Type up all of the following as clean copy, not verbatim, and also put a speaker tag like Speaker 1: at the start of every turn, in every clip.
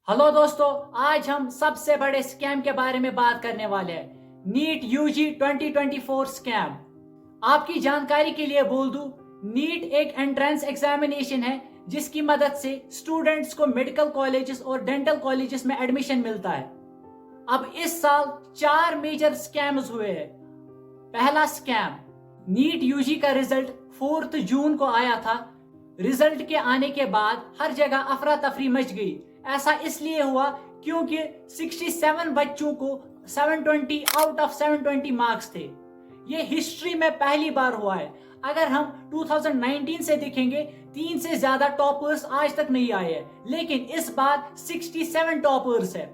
Speaker 1: Hello दोस्तों, आज हम सबसे बड़े स्कैम के बारे में बात करने वाले हैं। NEET UG 2024 scam. आपकी जानकारी के लिए बोल दूं, नीट एक एंट्रेंस एग्जामिनेशन है जिसकी मदद से स्टूडेंट्स को मेडिकल कॉलेजेस और डेंटल कॉलेजेस में एडमिशन मिलता है। अब इस साल 4 मेजर स्कैम्स हुए हैं। पहला स्कैम, नीट यूजी का रिजल्ट 4 जून को आया था। रिजल्ट के आने के बाद हर जगह अफरा तफरी मच गई। ऐसा इसलिए हुआ क्योंकि 67 बच्चों को 720 आउट ऑफ 720 मार्क्स थे। ये हिस्ट्री में पहली बार हुआ है। अगर हम 2019 से देखेंगे, 3 से ज्यादा टॉपर्स आज तक नहीं आए हैं, लेकिन इस बार 67 टॉपर्स है।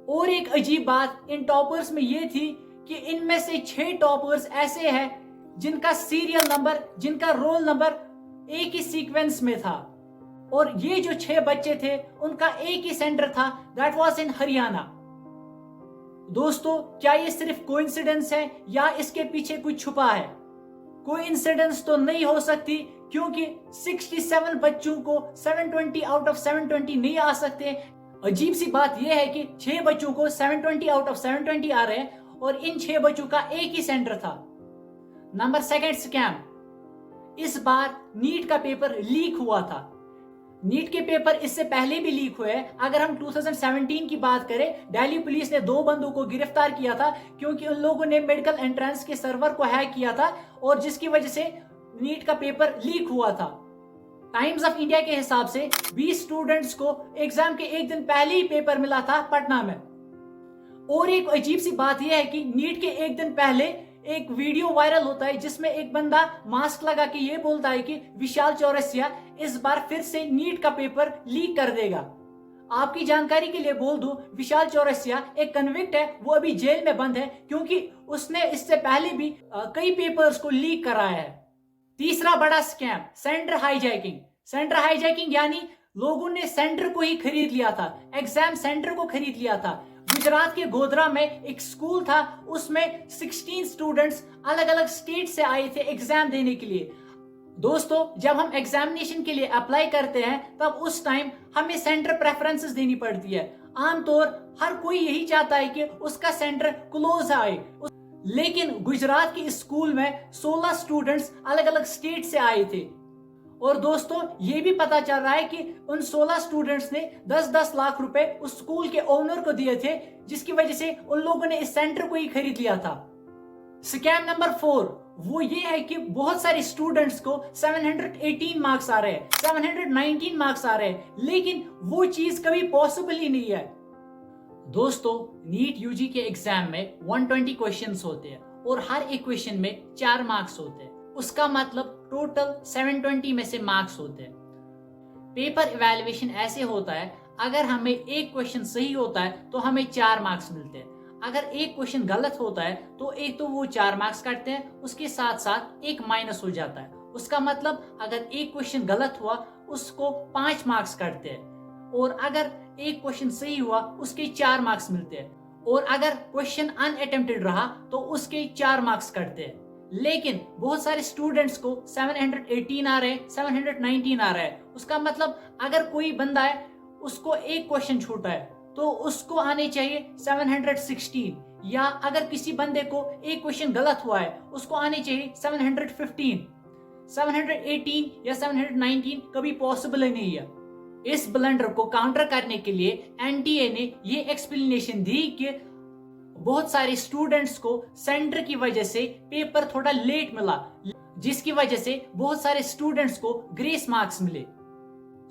Speaker 1: और एक अजीब बात इन टॉपर्स में ये थी कि इनमें से 6 टॉपर्स ऐसे हैं जिनका सीरियल नंबर, जिनका रोल नंबर एक ही सीक्वेंस में था। और ये जो 6 बच्चे थे उनका एक ही सेंटर था, दैट वाज इन हरियाणा। दोस्तों, क्या ये सिर्फ कोइंसिडेंस है या इसके पीछे कुछ छुपा है? कोइंसिडेंस तो नहीं हो सकती, क्योंकि 67 बच्चों को 720 आउट ऑफ 720 नहीं आ सकते। अजीब सी बात यह है कि 6 बच्चों को 720 आउट ऑफ 720 आ रहे हैं और इन 6 बच्चों का एक ही सेंटर था। नंबर सेकंड स्कैम, इस बार नीट का पेपर लीक हुआ था। नीट के पेपर इससे पहले भी लीक हुए हैं। अगर हम 2017 की बात करें, दिल्ली पुलिस ने 2 बंदों को गिरफ्तार किया था क्योंकि उन लोगों ने मेडिकल एंट्रेंस के सर्वर को हैक किया था और जिसकी वजह से नीट का पेपर लीक हुआ था। टाइम्स ऑफ इंडिया के हिसाब से 20 स्टूडेंट्स को एग्जाम के एक दिन पहले ही पेपर मिला था पटना में। और एक अजीब सी बात यह है कि नीट के एक दिन पहले एक वीडियो वायरल होता है जिसमें एक बंदा मास्क लगा के ये बोलता है कि विशाल चौरसिया इस बार फिर से नीट का पेपर लीक कर देगा। आपकी जानकारी के लिए बोल दूं, विशाल चौरसिया एक कन्विक्ट है, वो अभी जेल में बंद है क्योंकि उसने इससे पहले भी कई पेपर्स को लीक कराया है। तीसरा बड़ा scam, centre hijacking. Centre hijacking यानी लोगों ने सेंटर को ही खरीद लिया था, एग्जाम सेंटर को खरीद लिया था। गुजरात के गोधरा में एक स्कूल था, उसमें 16 स्टूडेंट्स अलग अलग स्टेट से आए थे एग्जाम देने के लिए। दोस्तों, जब हम एग्जामिनेशन के लिए अप्लाई करते हैं तब उस टाइम हमें सेंटर प्रेफरेंसेस देनी पड़ती है। आमतौर हर कोई यही चाहता है कि उसका सेंटर क्लोज आए, लेकिन गुजरात के स्कूल में 16 स्टूडेंट्स अलग अलग स्टेट से आए थे। और दोस्तों, ये भी पता चल रहा है कि उन 16 स्टूडेंट्स ने 10-10 लाख रुपए उस स्कूल के ओनर को दिए थे, जिसकी वजह से उन लोगों ने इस सेंटर को ही खरीद लिया था। स्कैम नंबर 4 वो ये है कि बहुत सारे स्टूडेंट्स को 718 मार्क्स आ रहे हैं, 719 मार्क्स आ रहे हैं, लेकिन वो चीज कभी पॉसिबल ही नहीं है। दोस्तों, नीट यूजी के एग्जाम में 120 क्वेश्चंस होते हैं और हर एक क्वेश्चन में 4 मार्क्स होते हैं। उसका मतलब टोटल 720 में से मार्क्स होते हैं। पेपर इवैल्यूएशन ऐसे होता है, अगर हमें एक क्वेश्चन सही होता है तो हमें 4 मार्क्स मिलते हैं। अगर एक क्वेश्चन गलत होता है तो एक तो वो 4 मार्क्स काटते हैं, उसके साथ साथ एक माइनस हो जाता है। उसका मतलब अगर एक क्वेश्चन गलत हुआ उसको 5 मार्क्स काटते हैं, और अगर एक क्वेश्चन सही हुआ उसके 4 मार्क्स मिलते हैं, और अगर क्वेश्चन अनअटेम्प्टेड रहा तो उसके 4 मार्क्स कटते हैं। लेकिन बहुत सारे स्टूडेंट्स को 718 आ रहे हैं, 719 आ रहा है। उसका मतलब अगर कोई बंदा है उसको एक क्वेश्चन छूटा है तो उसको आने चाहिए 716, या अगर किसी बंदे को एक क्वेश्चन गलत हुआ है उसको आने चाहिए 715। 718 या 719 कभी पॉसिबल ही नहीं है। इस ब्लंडर को काउंटर करने के लिए एनटीए ने ये एक्सप्लेनेशन दी कि बहुत सारे स्टूडेंट्स को सेंटर की वजह से पेपर थोड़ा लेट मिला, जिसकी वजह से बहुत सारे स्टूडेंट्स को ग्रेस मार्क्स मिले।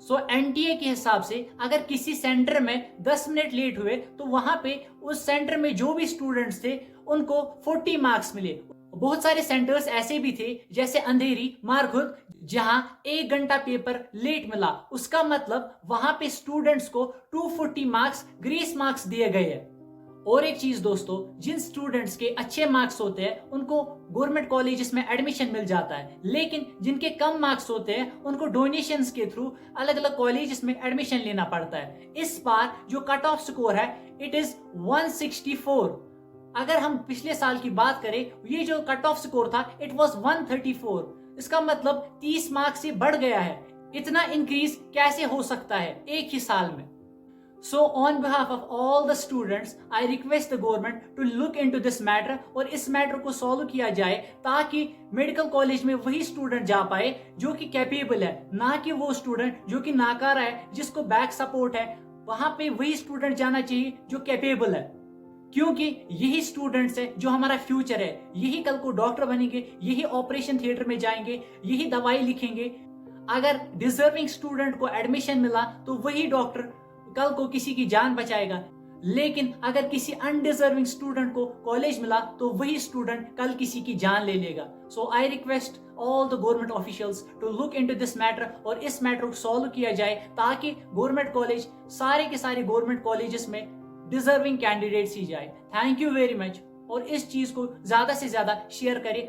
Speaker 1: सो एनटीए के हिसाब से अगर किसी सेंटर में 10 मिनट लेट हुए तो वहां पे उस सेंटर में जो भी स्टूडेंट्स थे उनको 40 मार्क्स मिले। बहुत सारे सेंटर्स ऐसे भी थे जैसे अंधेरी, मारखुद, जहां 1 घंटा पेपर लेट मिला। उसका मतलब वहां पे स्टूडेंट्स को 240 मार्क्स ग्रेस मार्क्स दिए गए हैं। और एक चीज दोस्तों, जिन स्टूडेंट्स के अच्छे मार्क्स होते हैं उनको गवर्नमेंट कॉलेजेस में एडमिशन मिल जाता है, लेकिन जिनके कम मार्क्स होते हैं उनको डोनेशंस के थ्रू अलग अलग कॉलेजेस में एडमिशन लेना पड़ता है। इस बार जो कट ऑफ स्कोर है इट इज 164। अगर हम पिछले साल की बात करें, ये जो कट ऑफ स्कोर था इट वाज 134। इसका मतलब 30 मार्क्स से बढ़ गया है। इतना इंक्रीज कैसे हो सकता है एक ही साल में? So on behalf of all the students, I request the government to look into this matter और इस मैटर को सॉल्व किया जाए ताकि मेडिकल कॉलेज में वही स्टूडेंट जा पाए जो कि कैपेबल है, ना कि वो स्टूडेंट जो कि नाकारा है, जिसको बैक सपोर्ट है। वहां पे वही स्टूडेंट जाना चाहिए जो कैपेबल है, क्योंकि यही स्टूडेंट्स है जो हमारा फ्यूचर है। यही कल को डॉक्टर बनेंगे, यही ऑपरेशन थिएटर में जाएंगे, यही दवाई लिखेंगे। अगर डिजर्विंग स्टूडेंट को एडमिशन मिला तो वही डॉक्टर कल को किसी की जान बचाएगा, लेकिन अगर किसी अनडिजर्विंग स्टूडेंट को कॉलेज मिला तो वही स्टूडेंट कल किसी की जान ले लेगा। So I request all the government officials to look into this matter और इस मैटर को सॉल्व किया जाए ताकि गवर्नमेंट कॉलेज, सारे के सारे गवर्नमेंट कॉलेजेस में डिजर्विंग कैंडिडेट्स ही जाए। थैंक यू वेरी मच और इस चीज को ज्यादा से ज्यादा शेयर करें।